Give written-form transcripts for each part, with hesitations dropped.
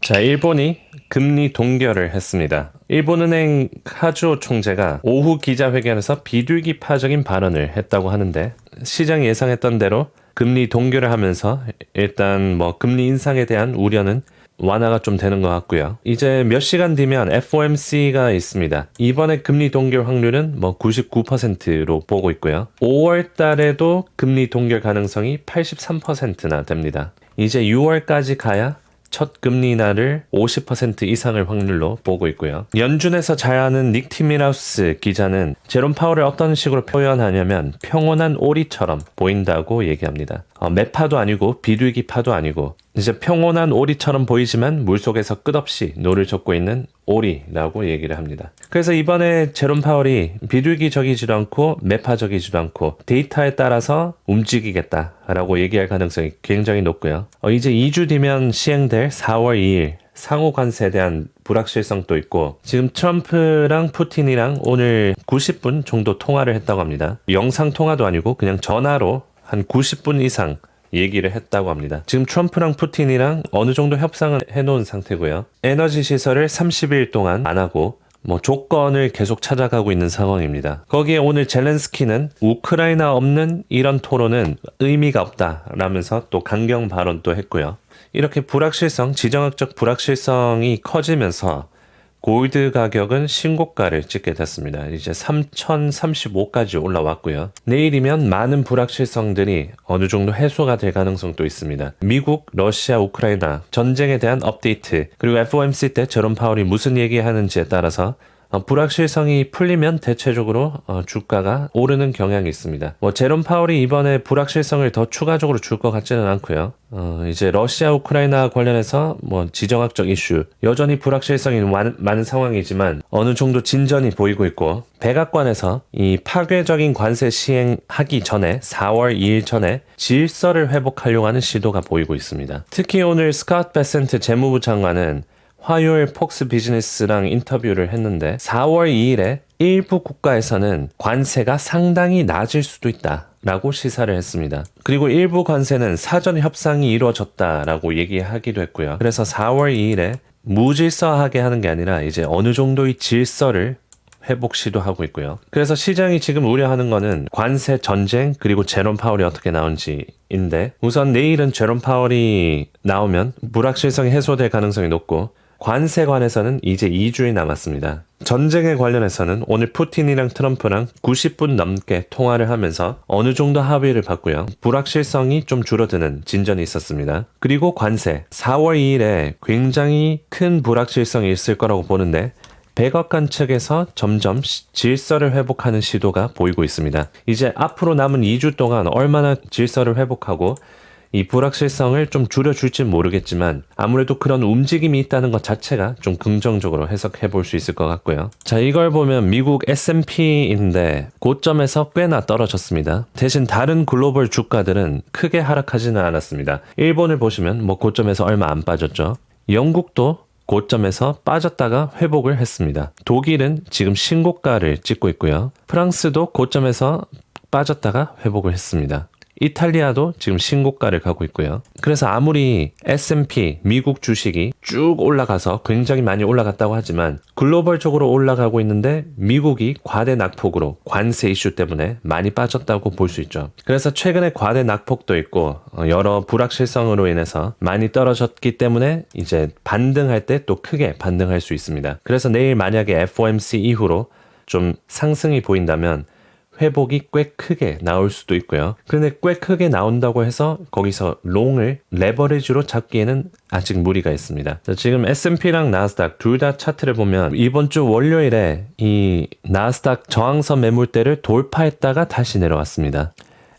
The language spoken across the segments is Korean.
자, 일본이 금리 동결을 했습니다. 일본은행 카즈오 총재가 오후 기자회견에서 비둘기파적인 발언을 했다고 하는데, 시장이 예상했던 대로 금리 동결을 하면서 일단 금리 인상에 대한 우려는 완화가 좀 되는 것 같고요. 이제 몇 시간 뒤면 FOMC가 있습니다. 이번에 금리 동결 확률은 99%로 보고 있고요. 5월 달에도 금리 동결 가능성이 83%나 됩니다. 이제 6월까지 가야 첫 금리 인하를 50% 이상을 확률로 보고 있고요. 연준에서 잘 아는 닉 티밀하우스 기자는 제롬 파월을 어떤 식으로 표현하냐면 평온한 오리처럼 보인다고 얘기합니다. 매파도 아니고 비둘기파도 아니고 이제 평온한 오리처럼 보이지만 물속에서 끝없이 노를 젓고 있는 오리라고 얘기를 합니다. 그래서 이번에 제롬 파월이 비둘기적이지도 않고 매파적이지도 않고 데이터에 따라서 움직이겠다라고 얘기할 가능성이 굉장히 높고요. 이제 2주 뒤면 시행될 4월 2일 상호 관세에 대한 불확실성도 있고, 지금 트럼프랑 푸틴이랑 오늘 90분 정도 통화를 했다고 합니다. 영상 통화도 아니고 그냥 전화로 한 90분 이상 얘기를 했다고 합니다. 지금 트럼프랑 푸틴이랑 어느 정도 협상을 해놓은 상태고요. 에너지 시설을 30일 동안 안 하고 조건을 계속 찾아가고 있는 상황입니다. 거기에 오늘 젤렌스키는 우크라이나 없는 이런 토론은 의미가 없다라면서 또 강경 발언도 했고요. 이렇게 지정학적 불확실성이 커지면서 골드 가격은 신고가를 찍게 됐습니다. 이제 3,035까지 올라왔고요. 내일이면 많은 불확실성들이 어느 정도 해소가 될 가능성도 있습니다. 미국, 러시아, 우크라이나 전쟁에 대한 업데이트, 그리고 FOMC 때 제롬 파월이 무슨 얘기하는지에 따라서 불확실성이 풀리면 대체적으로 주가가 오르는 경향이 있습니다. 제롬 파월이 이번에 불확실성을 더 추가적으로 줄 것 같지는 않고요. 이제 러시아 우크라이나 관련해서 지정학적 이슈 여전히 불확실성이 많은 상황이지만 어느 정도 진전이 보이고 있고, 백악관에서 이 파괴적인 관세 시행하기 전에 4월 2일 전에 질서를 회복하려고 하는 시도가 보이고 있습니다. 특히 오늘 스캇 베센트 재무부 장관은 화요일 폭스 비즈니스랑 인터뷰를 했는데 4월 2일에 일부 국가에서는 관세가 상당히 낮을 수도 있다라고 시사를 했습니다. 그리고 일부 관세는 사전 협상이 이루어졌다라고 얘기하기도 했고요. 그래서 4월 2일에 무질서하게 하는 게 아니라 이제 어느 정도의 질서를 회복 시도하고 있고요. 그래서 시장이 지금 우려하는 거는 관세 전쟁 그리고 제롬 파월이 어떻게 나온지인데, 우선 내일은 제롬 파월이 나오면 불확실성이 해소될 가능성이 높고, 관세관에서는 이제 2주이 남았습니다. 전쟁에 관련해서는 오늘 푸틴이랑 트럼프랑 90분 넘게 통화를 하면서 어느 정도 합의를 봤고요. 불확실성이 좀 줄어드는 진전이 있었습니다. 그리고 관세, 4월 2일에 굉장히 큰 불확실성이 있을 거라고 보는데, 백악관 측에서 점점 질서를 회복하는 시도가 보이고 있습니다. 이제 앞으로 남은 2주 동안 얼마나 질서를 회복하고 이 불확실성을 좀 줄여줄지 모르겠지만 아무래도 그런 움직임이 있다는 것 자체가 좀 긍정적으로 해석해 볼 수 있을 것 같고요. 자, 이걸 보면 미국 S&P인데 고점에서 꽤나 떨어졌습니다. 대신 다른 글로벌 주가들은 크게 하락하지는 않았습니다. 일본을 보시면 고점에서 얼마 안 빠졌죠. 영국도 고점에서 빠졌다가 회복을 했습니다. 독일은 지금 신고가를 찍고 있고요. 프랑스도 고점에서 빠졌다가 회복을 했습니다. 이탈리아도 지금 신고가를 가고 있고요. 그래서 아무리 S&P, 미국 주식이 쭉 올라가서 굉장히 많이 올라갔다고 하지만 글로벌적으로 올라가고 있는데 미국이 과대 낙폭으로 관세 이슈 때문에 많이 빠졌다고 볼 수 있죠. 그래서 최근에 과대 낙폭도 있고 여러 불확실성으로 인해서 많이 떨어졌기 때문에 이제 반등할 때 또 크게 반등할 수 있습니다. 그래서 내일 만약에 FOMC 이후로 좀 상승이 보인다면 회복이 꽤 크게 나올 수도 있고요. 그런데 꽤 크게 나온다고 해서 거기서 롱을 레버리지로 잡기에는 아직 무리가 있습니다. 지금 S&P랑 나스닥 둘 다 차트를 보면 이번 주 월요일에 이 나스닥 저항선 매물대를 돌파했다가 다시 내려왔습니다.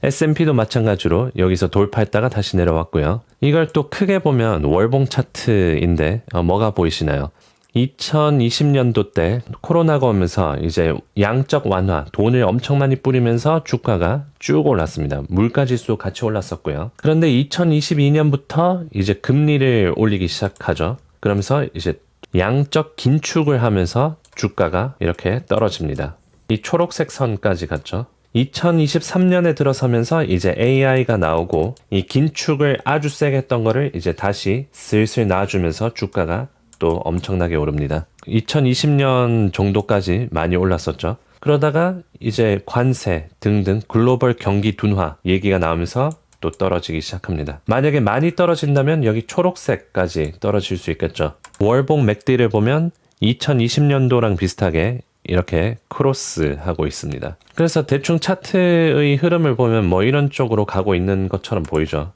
S&P도 마찬가지로 여기서 돌파했다가 다시 내려왔고요. 이걸 또 크게 보면 월봉 차트인데 뭐가 보이시나요? 2020년도 때 코로나가 오면서 이제 양적 완화, 돈을 엄청 많이 뿌리면서 주가가 쭉 올랐습니다. 물가지수 같이 올랐었고요. 그런데 2022년부터 이제 금리를 올리기 시작하죠. 그러면서 이제 양적 긴축을 하면서 주가가 이렇게 떨어집니다. 이 초록색 선까지 갔죠. 2023년에 들어서면서 이제 AI가 나오고 이 긴축을 아주 세게 했던 거를 이제 다시 슬슬 놔주면서 주가가 또 엄청나게 오릅니다. 2020년 정도까지 많이 올랐었죠. 그러다가 이제 관세 등등 글로벌 경기 둔화 얘기가 나오면서 또 떨어지기 시작합니다. 만약에 많이 떨어진다면 여기 초록색까지 떨어질 수 있겠죠. 월봉 맥디를 보면 2020년도랑 비슷하게 이렇게 크로스하고 있습니다. 그래서 대충 차트의 흐름을 보면 뭐 이런 쪽으로 가고 있는 것처럼 보이죠.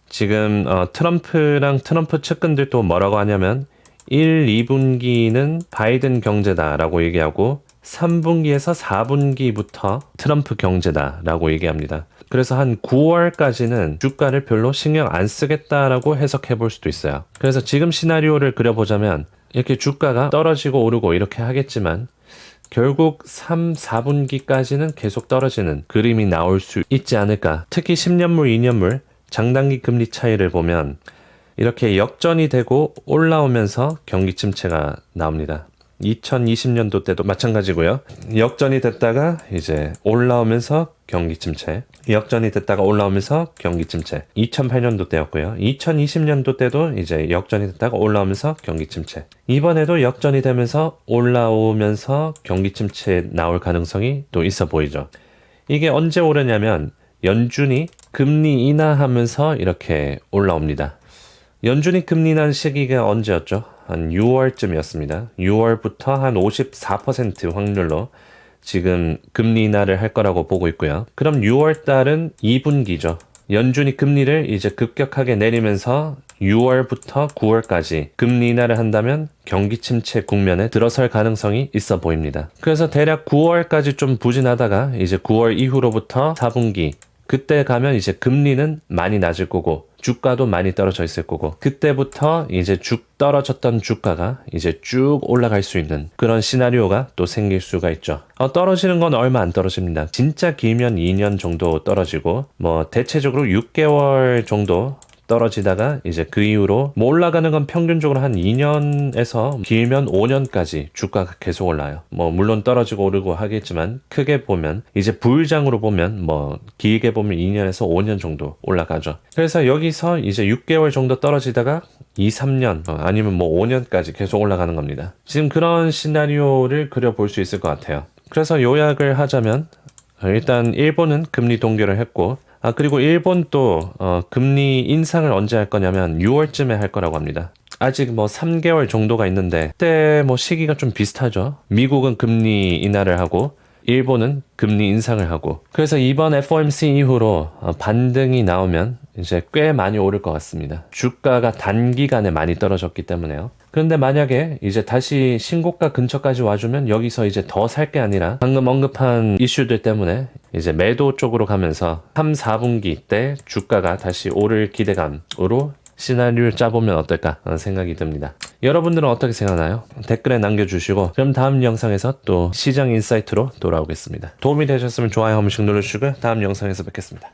지금 트럼프랑 트럼프 측근들도 뭐라고 하냐면 1, 2분기는 바이든 경제다라고 얘기하고 3분기에서 4분기부터 트럼프 경제다라고 얘기합니다. 그래서 한 9월까지는 주가를 별로 신경 안 쓰겠다라고 해석해 볼 수도 있어요. 그래서 지금 시나리오를 그려보자면 이렇게 주가가 떨어지고 오르고 이렇게 하겠지만 결국 3, 4분기까지는 계속 떨어지는 그림이 나올 수 있지 않을까. 특히 10년물, 2년물 장단기 금리 차이를 보면 이렇게 역전이 되고 올라오면서 경기 침체가 나옵니다. 2020년도 때도 마찬가지고요. 역전이 됐다가 이제 올라오면서 경기 침체. 역전이 됐다가 올라오면서 경기 침체. 2008년도 때였고요. 2020년도 때도 이제 역전이 됐다가 올라오면서 경기 침체. 이번에도 역전이 되면서 올라오면서 경기 침체 나올 가능성이 또 있어 보이죠. 이게 언제 오르냐면 연준이 금리 인하하면서 이렇게 올라옵니다. 연준이 금리 인하한 시기가 언제였죠? 한 6월쯤이었습니다. 6월부터 한 54% 확률로 지금 금리 인하를 할 거라고 보고 있고요. 그럼 6월 달은 2분기죠. 연준이 금리를 이제 급격하게 내리면서 6월부터 9월까지 금리 인하를 한다면 경기 침체 국면에 들어설 가능성이 있어 보입니다. 그래서 대략 9월까지 좀 부진하다가 이제 9월 이후로부터 4분기 그때 가면 이제 금리는 많이 낮을 거고 주가도 많이 떨어져 있을 거고 그때부터 이제 쭉 떨어졌던 주가가 이제 쭉 올라갈 수 있는 그런 시나리오가 또 생길 수가 있죠. 떨어지는 건 얼마 안 떨어집니다. 진짜 길면 2년 정도 떨어지고 뭐 대체적으로 6개월 정도 떨어지다가 이제 그 이후로 뭐 올라가는 건 평균적으로 한 2년에서 길면 5년까지 주가가 계속 올라요. 뭐 물론 떨어지고 오르고 하겠지만 크게 보면 이제 부일장으로 보면 뭐 길게 보면 2년에서 5년 정도 올라가죠. 그래서 여기서 이제 6개월 정도 떨어지다가 2, 3년 아니면 뭐 5년까지 계속 올라가는 겁니다. 지금 그런 시나리오를 그려볼 수 있을 것 같아요. 그래서 요약을 하자면 일단 일본은 금리 동결을 했고 그리고 일본도 금리 인상을 언제 할 거냐면 6월쯤에 할 거라고 합니다. 아직 뭐 3개월 정도가 있는데 그때 뭐 시기가 좀 비슷하죠. 미국은 금리 인하를 하고 일본은 금리 인상을 하고 그래서 이번 FOMC 이후로 반등이 나오면 이제 꽤 많이 오를 것 같습니다. 주가가 단기간에 많이 떨어졌기 때문에요. 그런데 만약에 이제 다시 신고가 근처까지 와주면 여기서 이제 더 살 게 아니라 방금 언급한 이슈들 때문에 이제 매도 쪽으로 가면서 3, 4분기 때 주가가 다시 오를 기대감으로 시나리오를 짜보면 어떨까 하는 생각이 듭니다. 여러분들은 어떻게 생각나요? 댓글에 남겨주시고 그럼 다음 영상에서 또 시장 인사이트로 돌아오겠습니다. 도움이 되셨으면 좋아요 한 번씩 눌러주시고요. 다음 영상에서 뵙겠습니다.